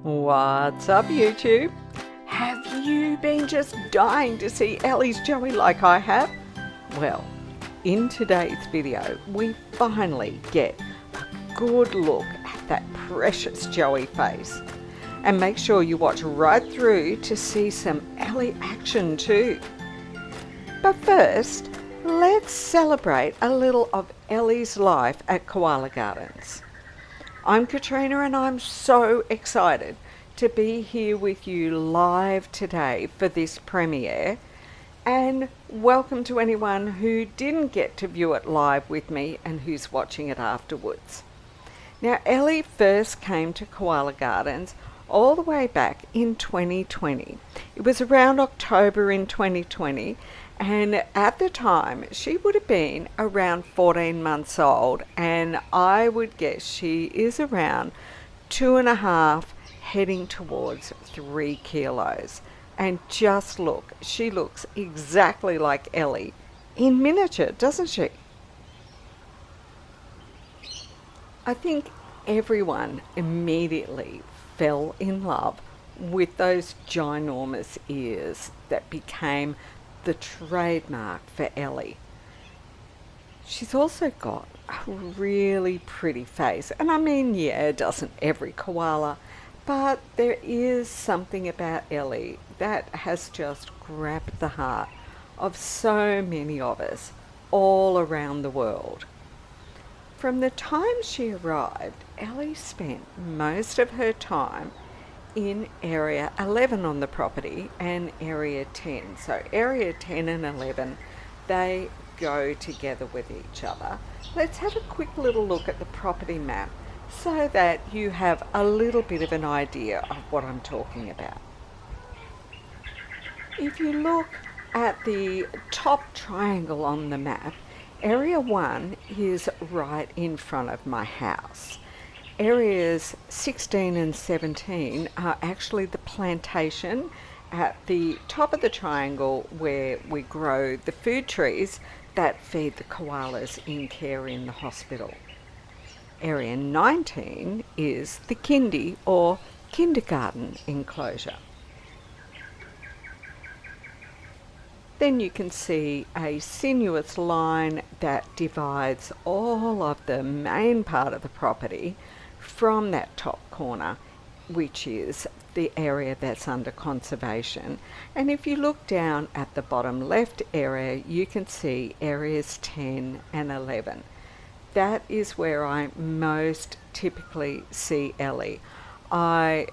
What's up, YouTube? Have you been just dying to see Ellie's Joey like I have? Well, in today's video, we finally get a good look at that precious Joey face. And make sure you watch right through to see some Ellie action too. But first, let's celebrate a little of Ellie's life at Koala Gardens. I'm Katrina and I'm so excited to be here with you live today for this premiere, and welcome to anyone who didn't get to view it live with me and who's watching it afterwards. Now, Ellie first came to Koala Gardens all the way back in 2020. It was around October in 2020, and at the time she would have been around 14 months old, and I would guess she is around 2.5 heading towards 3 kilos. And just look, she looks exactly like Ellie in miniature, doesn't she? I think everyone immediately fell in love with those ginormous ears that became the trademark for Ellie. She's also got a really pretty face, and I mean, yeah, doesn't every koala, but there is something about Ellie that has just grabbed the heart of so many of us all around the world. From the time she arrived, Ellie spent most of her time in area 11 on the property and area 10. So area 10 and 11, they go together with each other. Let's have a quick little look at the property map so that you have a little bit of an idea of what I'm talking about. If you look at the top triangle on the map, area 1 is right in front of my house. Areas 16 and 17 are actually the plantation at the top of the triangle where we grow the food trees that feed the koalas in care in the hospital. Area 19 is the kindy or kindergarten enclosure. Then you can see a sinuous line that divides all of the main part of the property from that top corner, which is the area that's under conservation. And if you look down at the bottom left area, you can see areas 10 and 11. That is where I most typically see Ellie. I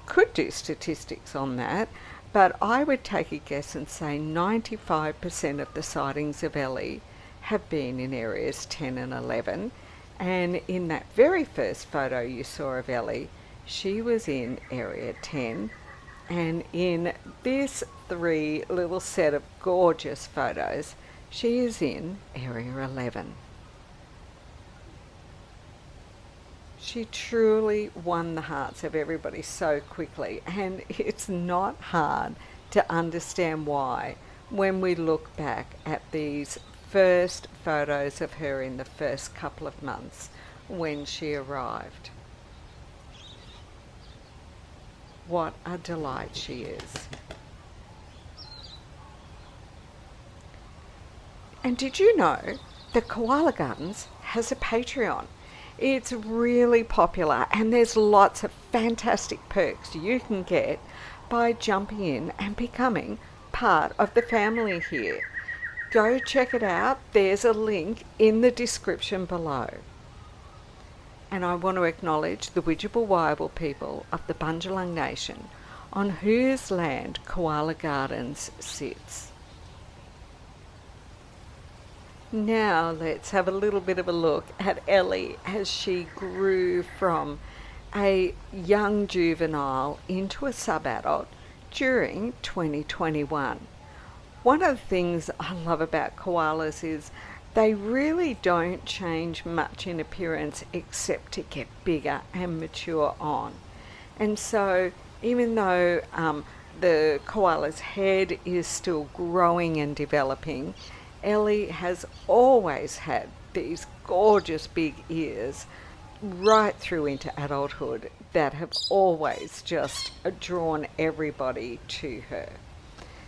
could do statistics on that, but I would take a guess and say 95% of the sightings of Ellie have been in areas 10 and 11. And in that very first photo you saw of Ellie, she was in area 10. And in this little set of gorgeous photos, she is in area 11. She truly won the hearts of everybody so quickly, and it's not hard to understand why when we look back at these first photos of her in the first couple of months when she arrived. What a delight she is. And did you know that Koala Gardens has a Patreon? It's really popular, and there's lots of fantastic perks you can get by jumping in and becoming part of the family here. Go check it out. There's a link in the description below. And I want to acknowledge the Widjabul people of the Bundjalung Nation, on whose land Koala Gardens sits. Now let's have a little bit of a look at Ellie as she grew from a young juvenile into a sub-adult during 2021. One of the things I love about koalas is they really don't change much in appearance except to get bigger and mature on. And so even though the koala's head is still growing and developing, Ellie has always had these gorgeous big ears right through into adulthood that have always just drawn everybody to her.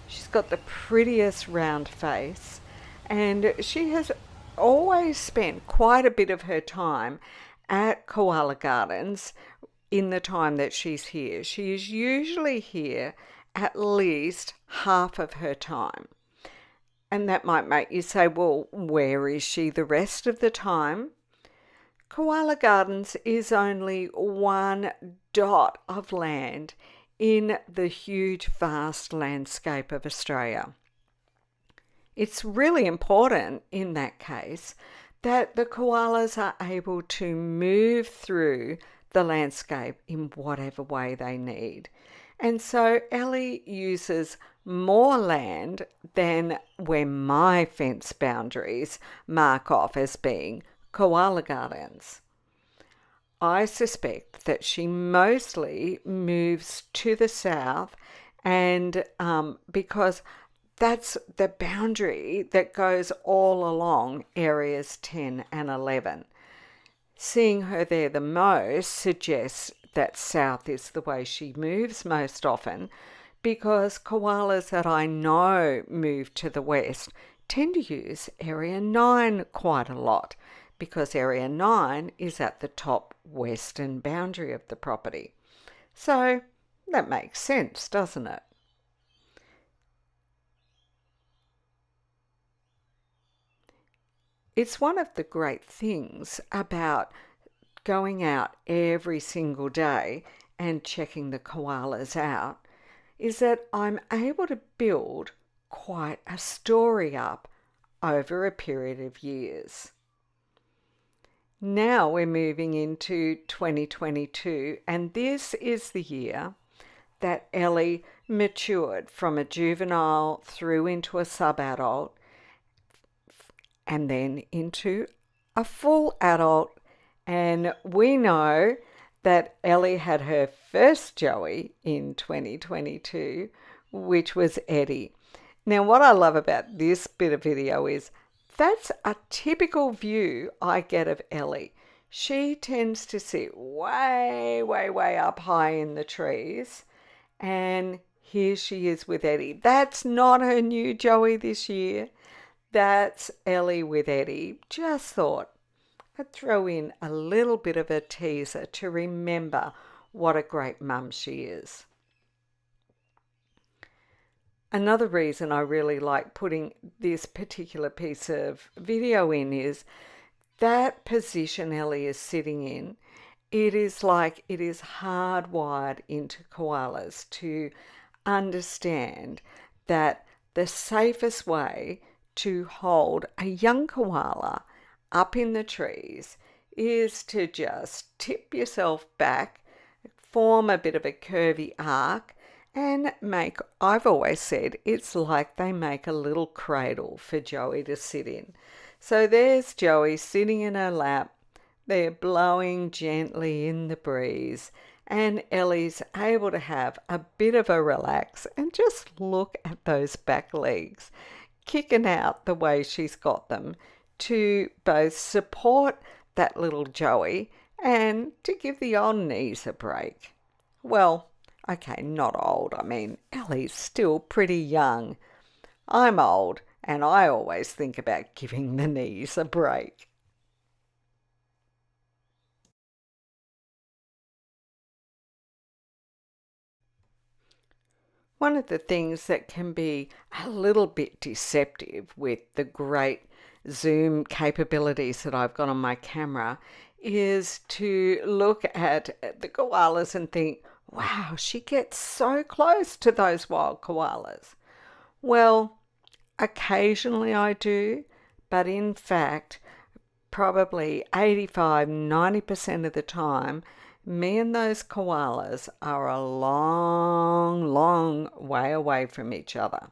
She's got the prettiest round face, and she has always spent quite a bit of her time at Koala Gardens in the time that she's here. She is usually here at least half of her time. And that might make you say, well, where is she the rest of the time? Koala Gardens is only one dot of land in the huge, vast landscape of Australia. It's really important in that case that the koalas are able to move through the landscape in whatever way they need. And so Ellie uses more land than where my fence boundaries mark off as being Koala Gardens. I suspect that she mostly moves to the south, and because that's the boundary that goes all along areas 10 and 11. Seeing her there the most suggests that south is the way she moves most often, because koalas that I know move to the west tend to use area 9 quite a lot, because area 9 is at the top western boundary of the property. So that makes sense, doesn't it? It's one of the great things about going out every single day and checking the koalas out is that I'm able to build quite a story up over a period of years. Now we're moving into 2022, and this is the year that Ellie matured from a juvenile through into a subadult and then into a full adult. And we know that Ellie had her first Joey in 2022, which was Eddie. Now, what I love about this bit of video is that's a typical view I get of Ellie. She tends to sit way, way, way up high in the trees, and here she is with Eddie. That's not her new Joey this year. That's Ellie with Eddie. Just thought I'd throw in a little bit of a teaser to remember what a great mum she is. Another reason I really like putting this particular piece of video in is that position Ellie is sitting in. It is like it is hardwired into koalas to understand that the safest way to hold a young koala up in the trees is to just tip yourself back, form a bit of a curvy arc, and make, I've always said, it's like they make a little cradle for Joey to sit in. So there's Joey sitting in her lap. They're blowing gently in the breeze, and Ellie's able to have a bit of a relax and just look at those back legs kicking out the way she's got them to both support that little Joey and to give the old knees a break. Well, okay, not old. I mean, Ellie's still pretty young. I'm old, and I always think about giving the knees a break. One of the things that can be a little bit deceptive with the great zoom capabilities that I've got on my camera is to look at the koalas and think, wow, she gets so close to those wild koalas. Well, occasionally I do, but in fact, probably 85–90% of the time, me and those koalas are a long, long way away from each other.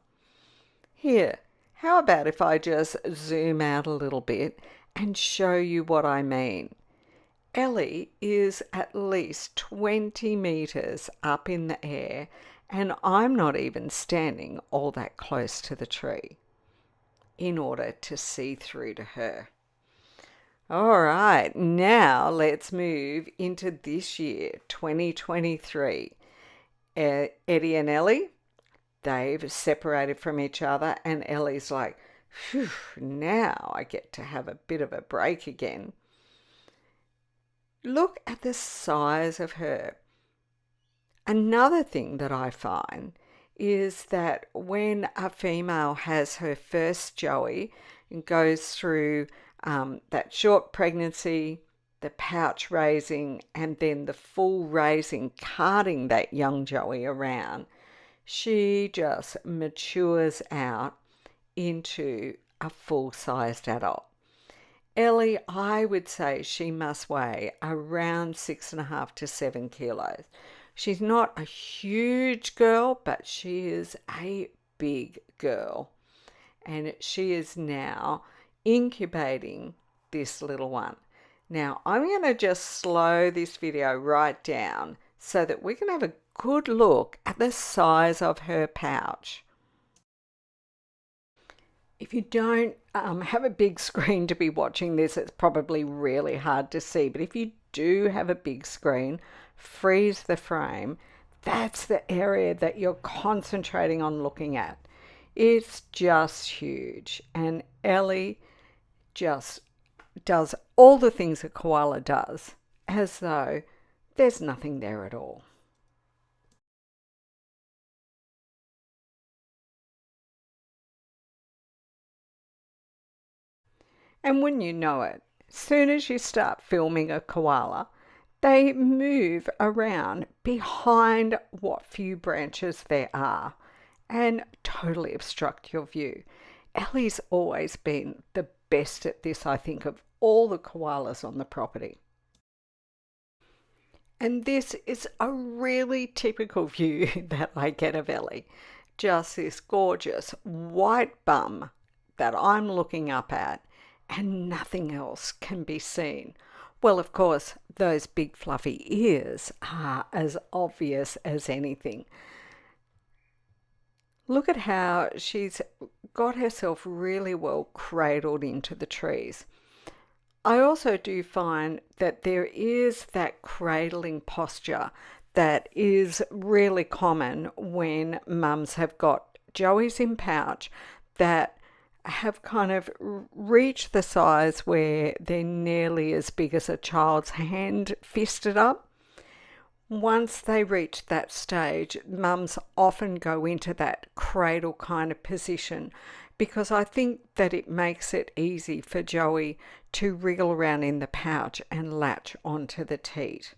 Here, how about if I just zoom out a little bit and show you what I mean? Ellie is at least 20 metres up in the air, and I'm not even standing all that close to the tree in order to see through to her. All right, now let's move into this year, 2023. Eddie and Ellie, they've separated from each other, and Ellie's like, phew, now I get to have a bit of a break again. Look at the size of her. Another thing that I find is that when a female has her first joey and goes through that short pregnancy, the pouch raising, and then the full raising, carting that young joey around, she just matures out into a full-sized adult. Ellie, I would say she must weigh around 6.5 to 7 kilos. She's not a huge girl, but she is a big girl. And she is now incubating this little one. Now, I'm going to just slow this video right down so that we can have a good look at the size of her pouch. If you don't have a big screen to be watching this, it's probably really hard to see. But if you do have a big screen, freeze the frame. That's the area that you're concentrating on looking at. It's just huge. And Ellie just does all the things a koala does, as though there's nothing there at all. And wouldn't you know it, as soon as you start filming a koala, they move around behind what few branches there are and totally obstruct your view. Ellie's always been the best at this, I think, of all the koalas on the property. And this is a really typical view that I get of Ellie. Just this gorgeous white bum that I'm looking up at, and nothing else can be seen. Well, of course, those big fluffy ears are as obvious as anything. Look at how she's got herself really well cradled into the trees. I also do find that there is that cradling posture that is really common when mums have got joeys in pouch that have kind of reached the size where they're nearly as big as a child's hand fisted up. Once they reach that stage, mums often go into that cradle kind of position because I think that it makes it easy for Joey to wriggle around in the pouch and latch onto the teat.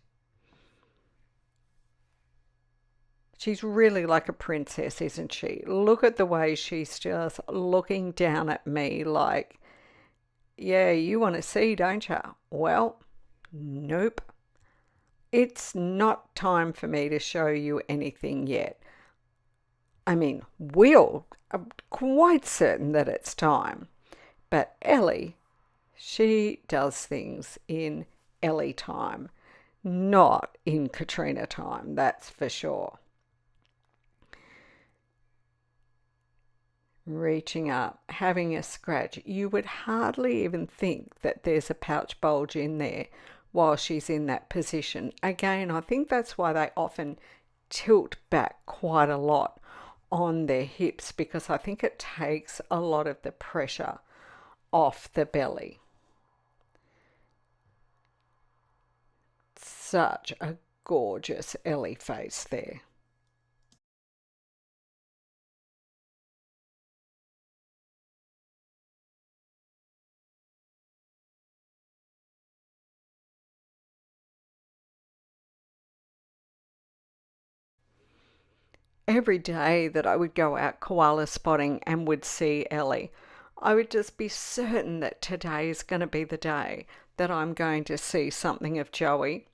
She's really like a princess, isn't she? Look at the way she's just looking down at me like, yeah, you want to see, don't you? Well, nope. It's not time for me to show you anything yet. I mean, we're quite certain that it's time. But Ellie, she does things in Ellie time, not in Katrina time, that's for sure. Reaching up, having a scratch. You would hardly even think that there's a pouch bulge in there while she's in that position. Again, I think that's why they often tilt back quite a lot on their hips, because I think it takes a lot of the pressure off the belly. Such a gorgeous Ellie face there. Every day that I would go out koala spotting and would see Ellie, I would just be certain that today is going to be the day that I'm going to see something of Joey.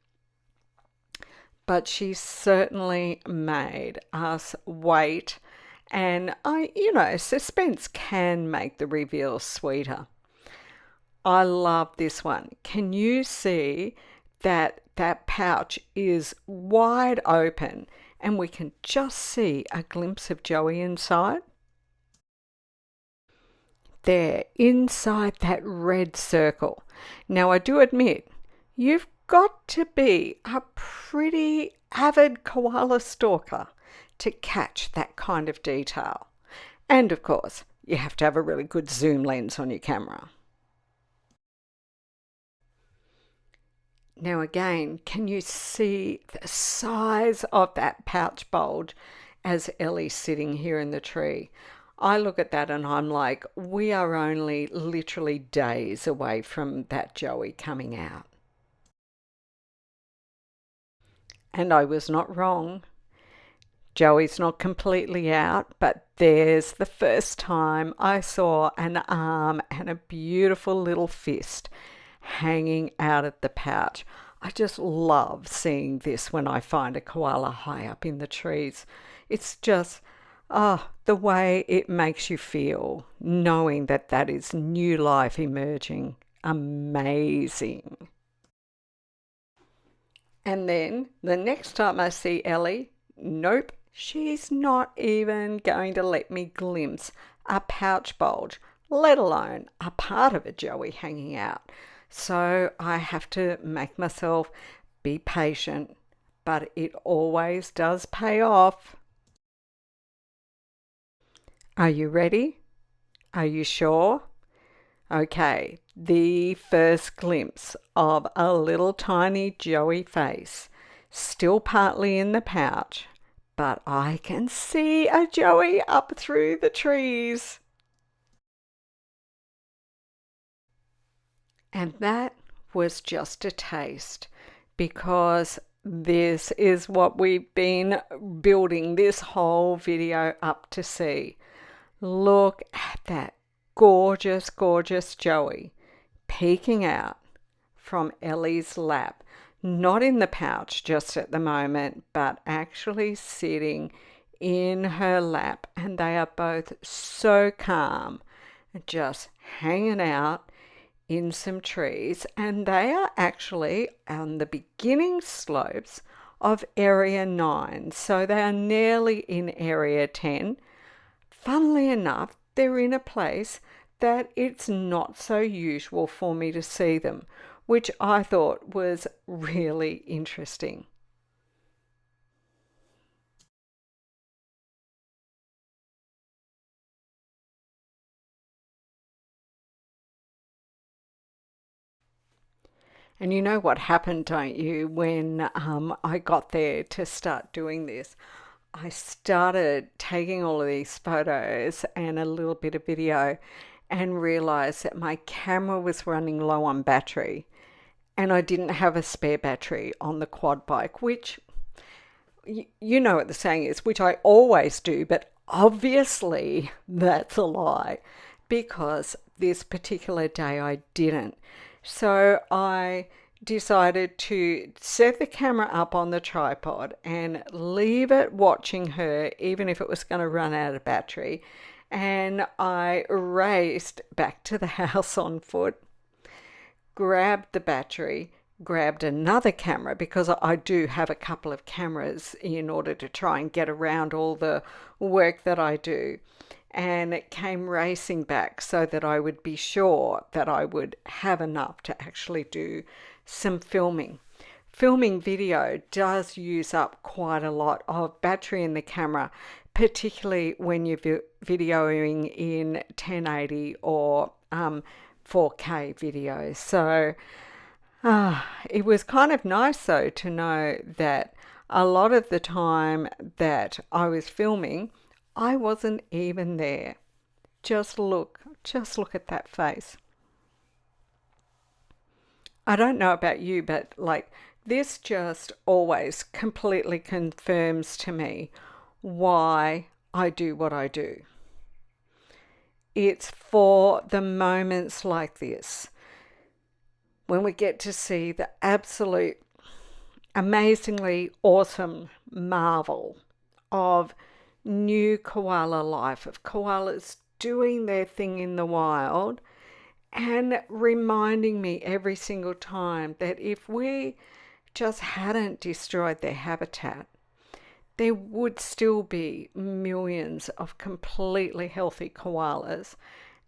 But she certainly made us wait, and suspense can make the reveal sweeter. I love this one. Can you see that pouch is wide open and we can just see a glimpse of Joey inside? there inside that red circle. Now, I do admit, you've got to be a pretty avid koala stalker to catch that kind of detail. And of course, you have to have a really good zoom lens on your camera. Now again, can you see the size of that pouch bulge as Ellie's sitting here in the tree? I look at that and I'm like, we are only literally days away from that Joey coming out. And I was not wrong. Joey's not completely out, but there's the first time I saw an arm and a beautiful little fist hanging out of the pouch. I just love seeing this when I find a koala high up in the trees. It's just, the way it makes you feel knowing that that is new life emerging. Amazing. And then the next time I see Ellie, nope, she's not even going to let me glimpse a pouch bulge, let alone a part of a Joey hanging out. So I have to make myself be patient, but it always does pay off. Are you ready? Are you sure? Okay, the first glimpse of a little tiny Joey face, still partly in the pouch, but I can see a Joey up through the trees. And that was just a taste, because this is what we've been building this whole video up to see. Look at that gorgeous, gorgeous Joey peeking out from Ellie's lap. Not in the pouch just at the moment, but actually sitting in her lap. And they are both so calm, just hanging out in some trees. And they are actually on the beginning slopes of Area 9. So they are nearly in Area 10. Funnily enough, they're in a place that it's not so usual for me to see them, which I thought was really interesting. And you know what happened, don't you, when I got there to start doing this? I started taking all of these photos and a little bit of video and realized that my camera was running low on battery and I didn't have a spare battery on the quad bike, which you know what the saying is, which I always do, but obviously that's a lie because this particular day I didn't. So I decided to set the camera up on the tripod and leave it watching her, even if it was going to run out of battery. And I raced back to the house on foot, grabbed the battery, grabbed another camera because I do have a couple of cameras in order to try and get around all the work that I do. And it came racing back so that I would be sure that I would have enough to actually do some filming. Filming video does use up quite a lot of battery in the camera, particularly when you're videoing in 1080 or 4K videos. So it was kind of nice though to know that a lot of the time that I was filming, I wasn't even there. Just look at that face. I don't know about you, but like this just always completely confirms to me why I do what I do. It's for the moments like this when we get to see the absolute amazingly awesome marvel of new koala life, of koalas doing their thing in the wild, and reminding me every single time that if we just hadn't destroyed their habitat, there would still be millions of completely healthy koalas,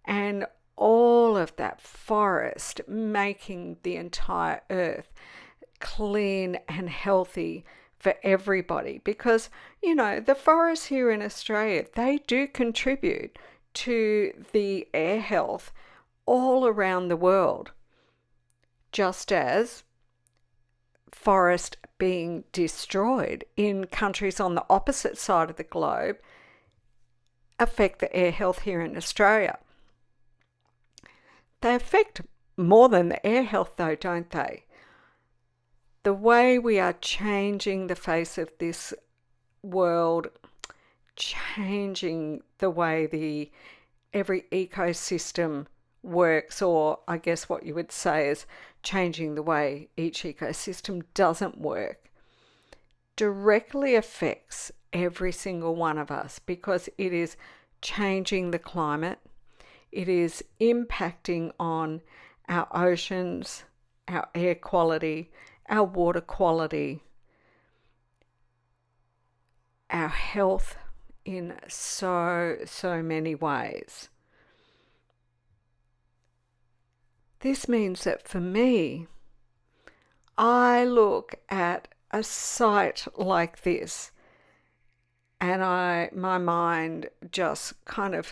and all of that forest making the entire earth clean and healthy for everybody. Because, the forests here in Australia, they do contribute to the air health all around the world, just as forest being destroyed in countries on the opposite side of the globe affect the air health here in Australia. They affect more than the air health though, don't they? The way we are changing the face of this world, changing the way every ecosystem works, or I guess what you would say is changing the way each ecosystem doesn't work, directly affects every single one of us, because it is changing the climate, it is impacting on our oceans, our air quality, our water quality, our health in so many ways. This means that for me, I look at a site like this and my mind just kind of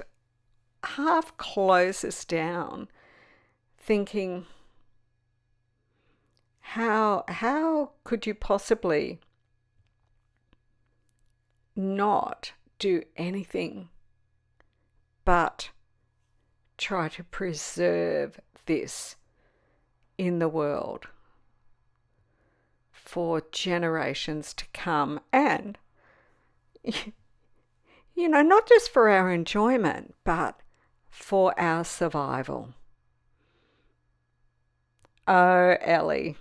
half closes down, thinking, how could you possibly not do anything but try to preserve this in the world for generations to come, and not just for our enjoyment, but for our survival. Oh, Ellie,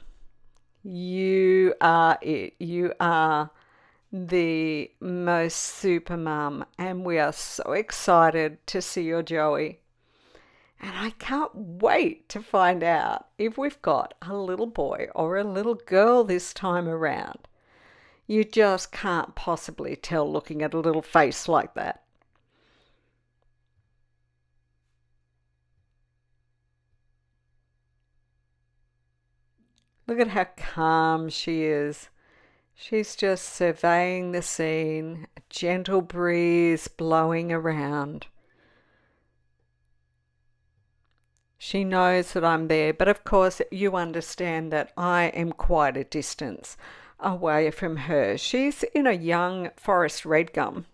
you are it. You are the most super mum, and we are so excited to see your Joey. And I can't wait to find out if we've got a little boy or a little girl this time around. You just can't possibly tell looking at a little face like that. Look at how calm she is. She's just surveying the scene, a gentle breeze blowing around. She knows that I'm there, but of course you understand that I am quite a distance away from her. She's in a young forest red gum,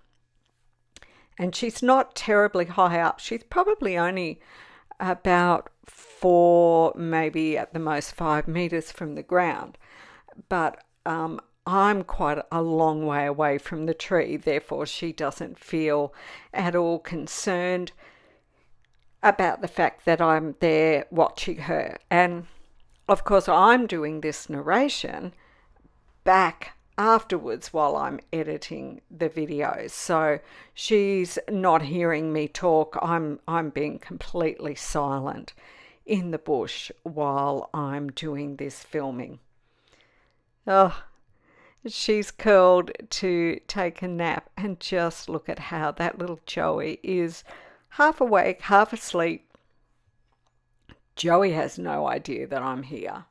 and she's not terribly high up. She's probably only about 4, maybe at the most 5 meters from the ground. But I'm quite a long way away from the tree, therefore she doesn't feel at all concerned about the fact that I'm there watching her. And of course I'm doing this narration back afterwards while I'm editing the videos, so she's not hearing me talk. I'm being completely silent in the bush while I'm doing this filming. Oh, she's curled to take a nap, and just look at how that little Joey is half awake, half asleep. Joey has no idea that I'm here,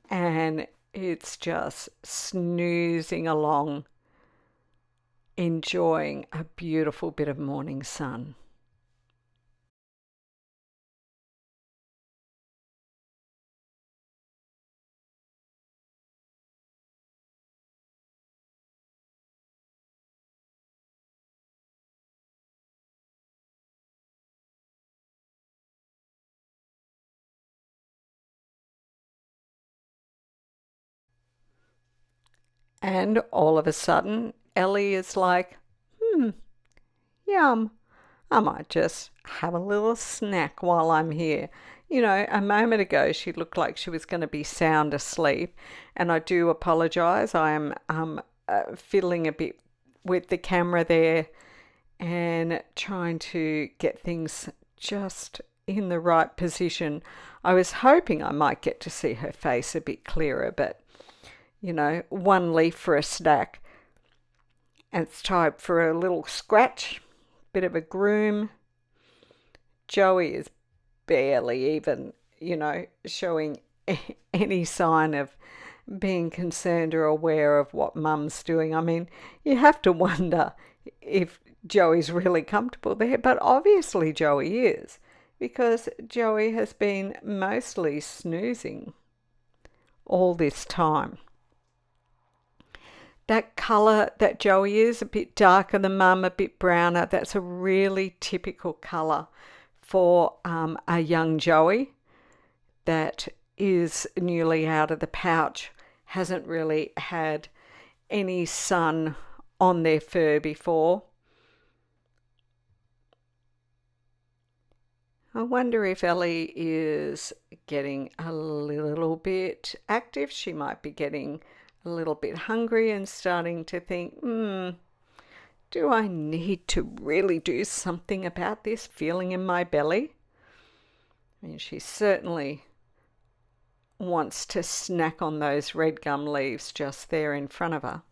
and it's just snoozing along, enjoying a beautiful bit of morning sun. And all of a sudden, Ellie is like, yum, I might just have a little snack while I'm here. A moment ago she looked like she was going to be sound asleep, and I do apologise. I am fiddling a bit with the camera there and trying to get things just in the right position. I was hoping I might get to see her face a bit clearer, but one leaf for a snack, and it's time for a little scratch, bit of a groom, Joey is barely even, showing any sign of being concerned or aware of what Mum's doing. I mean, you have to wonder if Joey's really comfortable there, but obviously Joey is, because Joey has been mostly snoozing all this time. That colour that Joey is, a bit darker than Mum, a bit browner, that's a really typical colour for a young Joey that is newly out of the pouch, hasn't really had any sun on their fur before. I wonder if Ellie is getting a little bit active. She might be getting a little bit hungry and starting to think, do I need to really do something about this feeling in my belly? I mean, she certainly wants to snack on those red gum leaves just there in front of her.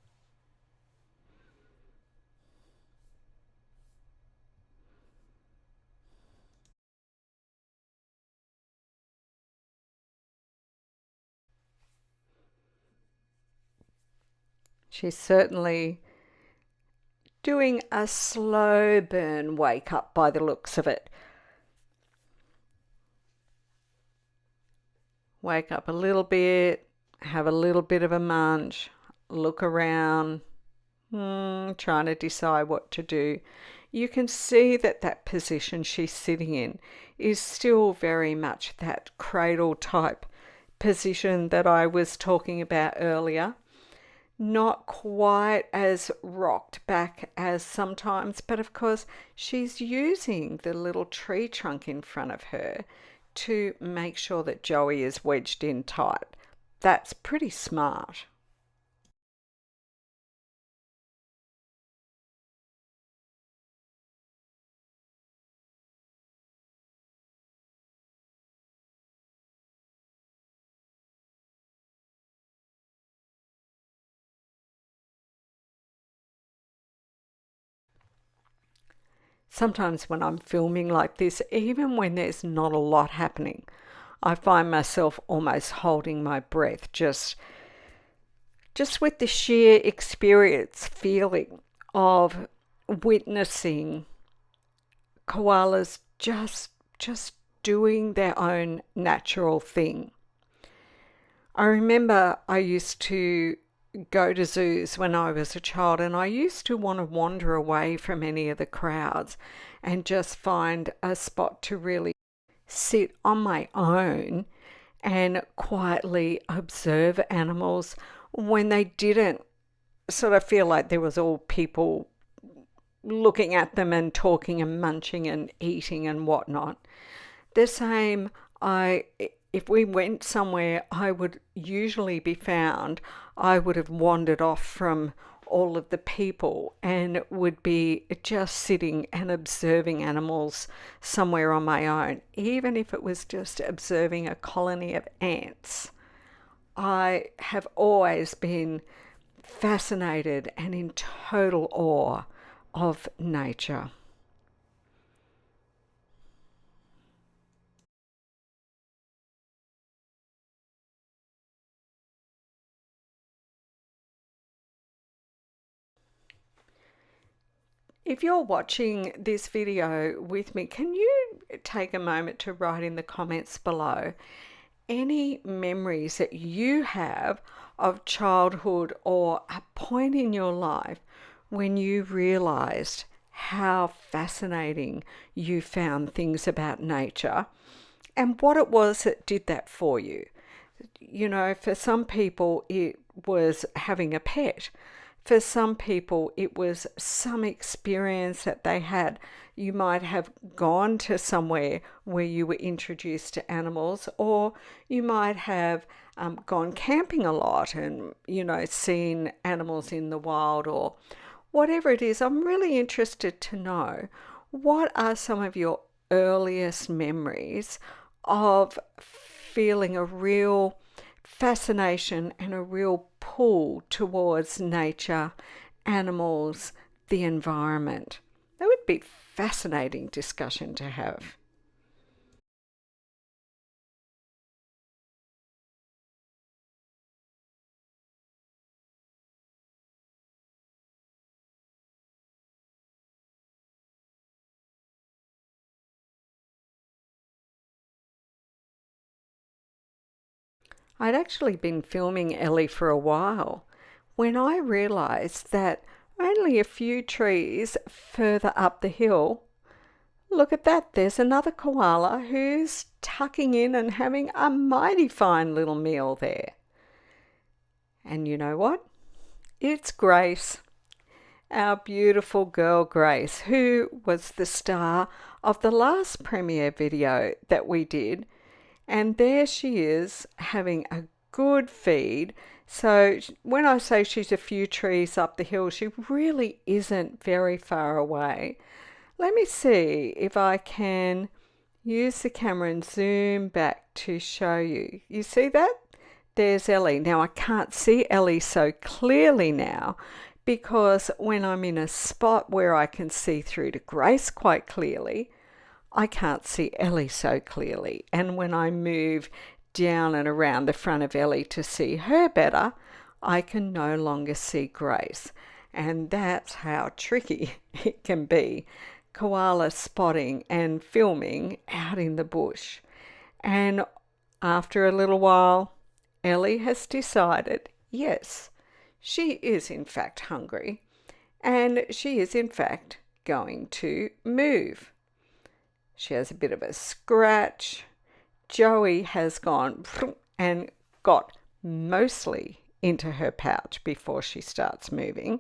She's certainly doing a slow burn wake up by the looks of it. Wake up a little bit, have a little bit of a munch, look around, trying to decide what to do. You can see that that position she's sitting in is still very much that cradle type position that I was talking about earlier. Not quite as rocked back as sometimes, but of course she's using the little tree trunk in front of her to make sure that Joey is wedged in tight. That's pretty smart. Sometimes when I'm filming like this, even when there's not a lot happening, I find myself almost holding my breath, just with the sheer experience feeling of witnessing koalas just doing their own natural thing. I remember I used to go to zoos when I was a child, and I used to want to wander away from any of the crowds and just find a spot to really sit on my own and quietly observe animals when they didn't sort of feel like there was all people looking at them and talking and munching and eating and whatnot. The same, if we went somewhere, I would usually be found, I would have wandered off from all of the people and would be just sitting and observing animals somewhere on my own, even if it was just observing a colony of ants. I have always been fascinated and in total awe of nature. If you're watching this video with me, can you take a moment to write in the comments below any memories that you have of childhood or a point in your life when you realized how fascinating you found things about nature and what it was that did that for you? For some people, it was having a pet. For some people, it was some experience that they had. You might have gone to somewhere where you were introduced to animals, or you might have gone camping a lot and, seen animals in the wild, or whatever it is. I'm really interested to know, what are some of your earliest memories of feeling a real fascination and a real pull towards nature, animals, the environment? That would be fascinating discussion to have. I'd actually been filming Ellie for a while when I realised that only a few trees further up the hill, look at that, there's another koala who's tucking in and having a mighty fine little meal there. And you know what? It's Grace, our beautiful girl Grace, who was the star of the last premiere video that we did. And there she is having a good feed. So when I say she's a few trees up the hill, she really isn't very far away. Let me see if I can use the camera and zoom back to show you. You see that? There's Ellie. Now I can't see Ellie so clearly now because when I'm in a spot where I can see through to Grace quite clearly, I can't see Ellie so clearly. And when I move down and around the front of Ellie to see her better, I can no longer see Grace. And that's how tricky it can be, koala spotting and filming out in the bush. And after a little while, Ellie has decided, yes, she is in fact hungry, and she is in fact going to move. She has a bit of a scratch. Joey has gone and got mostly into her pouch before she starts moving.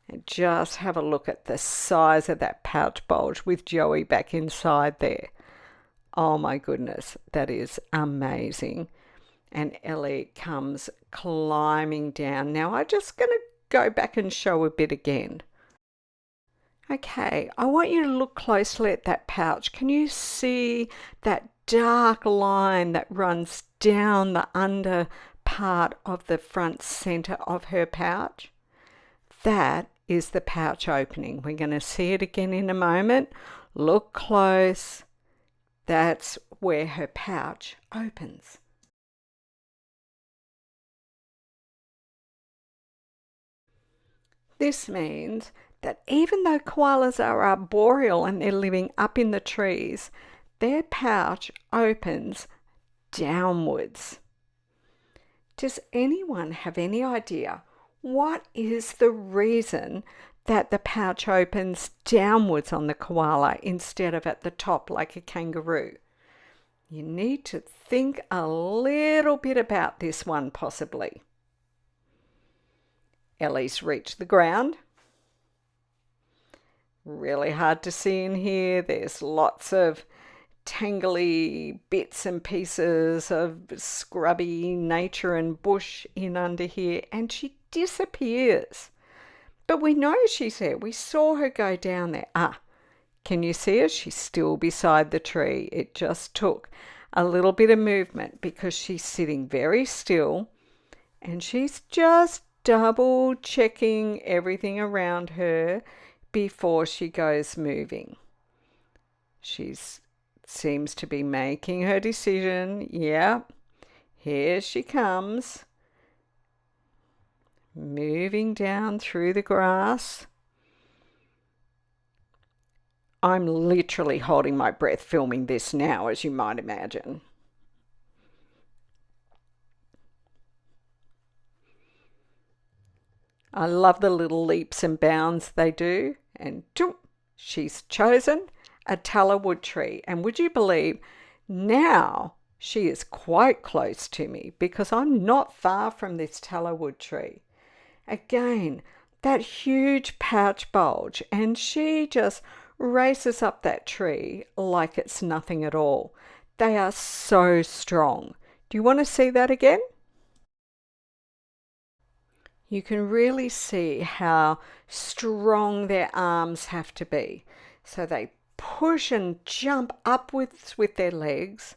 And just have a look at the size of that pouch bulge with Joey back inside there. Oh my goodness, that is amazing. And Ellie comes climbing down. Now I'm just going to go back and show a bit again. Okay, I want you to look closely at that pouch. Can you see that dark line that runs down the under part of the front center of her pouch? That is the pouch opening. We're going to see it again in a moment. Look close. That's where her pouch opens. This means that even though koalas are arboreal and they're living up in the trees, their pouch opens downwards. Does anyone have any idea what is the reason that the pouch opens downwards on the koala instead of at the top like a kangaroo? You need to think a little bit about this one possibly. Ellie's reached the ground. Really hard to see in here. There's lots of tangly bits and pieces of scrubby nature and bush in under here, and she disappears. But we know she's there. We saw her go down there. Can you see her? She's still beside the tree. It just took a little bit of movement because she's sitting very still and she's just double checking everything around her before she goes moving. She seems to be making her decision. Yep, here she comes, moving down through the grass. I'm literally holding my breath filming this now, as you might imagine. I love the little leaps and bounds they do. And she's chosen a tallow wood tree. And would you believe, now she is quite close to me because I'm not far from this tallow wood tree. Again, that huge pouch bulge, and she just races up that tree like it's nothing at all. They are so strong. Do you want to see that again? You can really see how strong their arms have to be. So they push and jump upwards with their legs,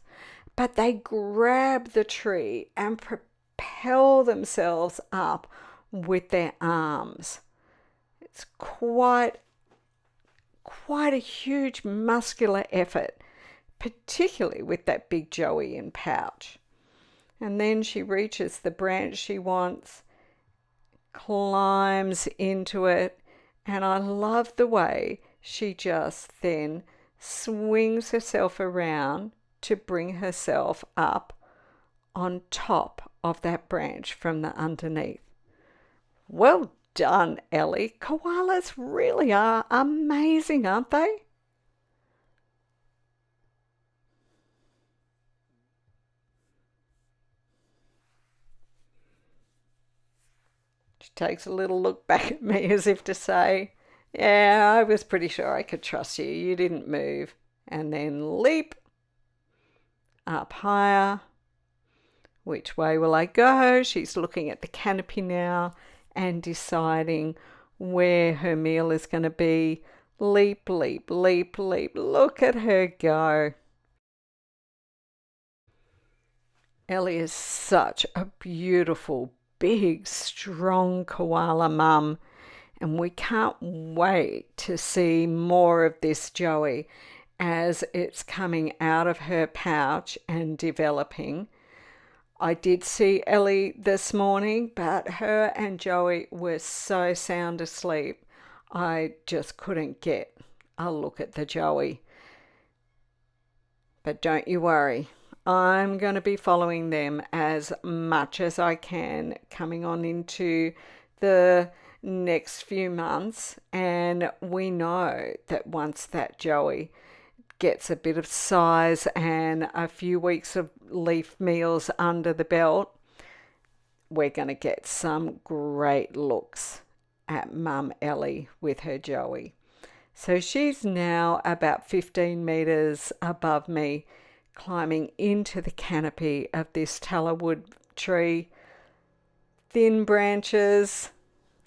but they grab the tree and propel themselves up with their arms. It's quite a huge muscular effort, particularly with that big Joey in pouch. And then she reaches the branch she wants, climbs into it, and I love the way she just then swings herself around to bring herself up on top of that branch from the underneath. Well done, Ellie. Koalas really are amazing, aren't they? She takes a little look back at me as if to say, yeah, I was pretty sure I could trust you. You didn't move. And then leap up higher. Which way will I go? She's looking at the canopy now and deciding where her meal is going to be. Leap, leap, leap, leap. Look at her go. Ellie is such a beautiful, big, strong koala mum, and we can't wait to see more of this Joey as it's coming out of her pouch and developing. I did see Ellie this morning, but her and Joey were so sound asleep, I just couldn't get a look at the Joey. But don't you worry, I'm going to be following them as much as I can coming on into the next few months. And we know that once that Joey gets a bit of size and a few weeks of leaf meals under the belt, we're going to get some great looks at Mum Ellie with her Joey. So she's now about 15 metres above me, climbing into the canopy of this tallowood tree. Thin branches,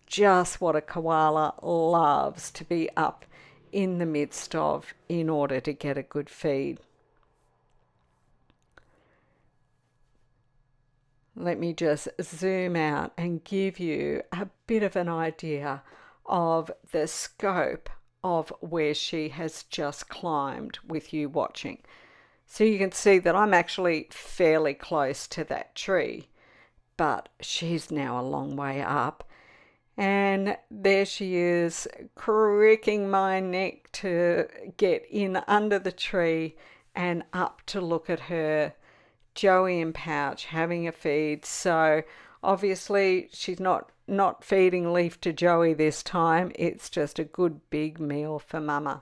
just what a koala loves to be up in the midst of in order to get a good feed. Let me just zoom out and give you a bit of an idea of the scope of where she has just climbed with you watching. So you can see that I'm actually fairly close to that tree, but she's now a long way up. And there she is, cricking my neck to get in under the tree and up to look at her Joey in pouch having a feed. So obviously she's not feeding leaf to Joey this time. It's just a good big meal for Mama.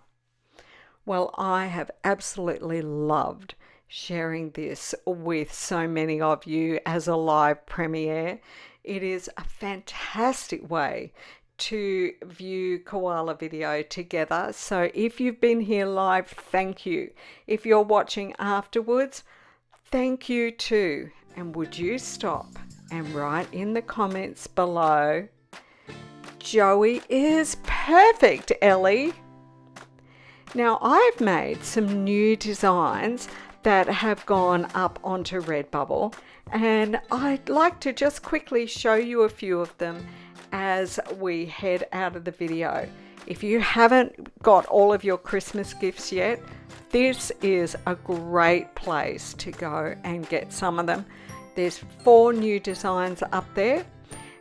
Well, I have absolutely loved sharing this with so many of you as a live premiere. It is a fantastic way to view koala video together. So if you've been here live, thank you. If you're watching afterwards, thank you too. And would you stop and write in the comments below, Joey is perfect, Ellie. Now I've made some new designs that have gone up onto Redbubble, and I'd like to just quickly show you a few of them as we head out of the video. If you haven't got all of your Christmas gifts yet, this is a great place to go and get some of them. There's 4 new designs up there,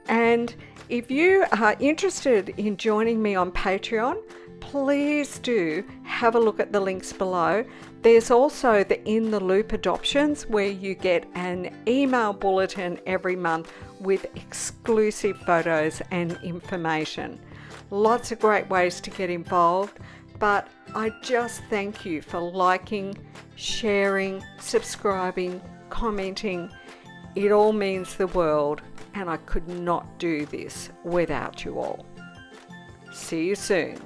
and if you are interested in joining me on Patreon, please do have a look at the links below. There's also the In the Loop adoptions, where you get an email bulletin every month with exclusive photos and information. Lots of great ways to get involved, but I just thank you for liking, sharing, subscribing, commenting. It all means the world, and I could not do this without you all. See you soon.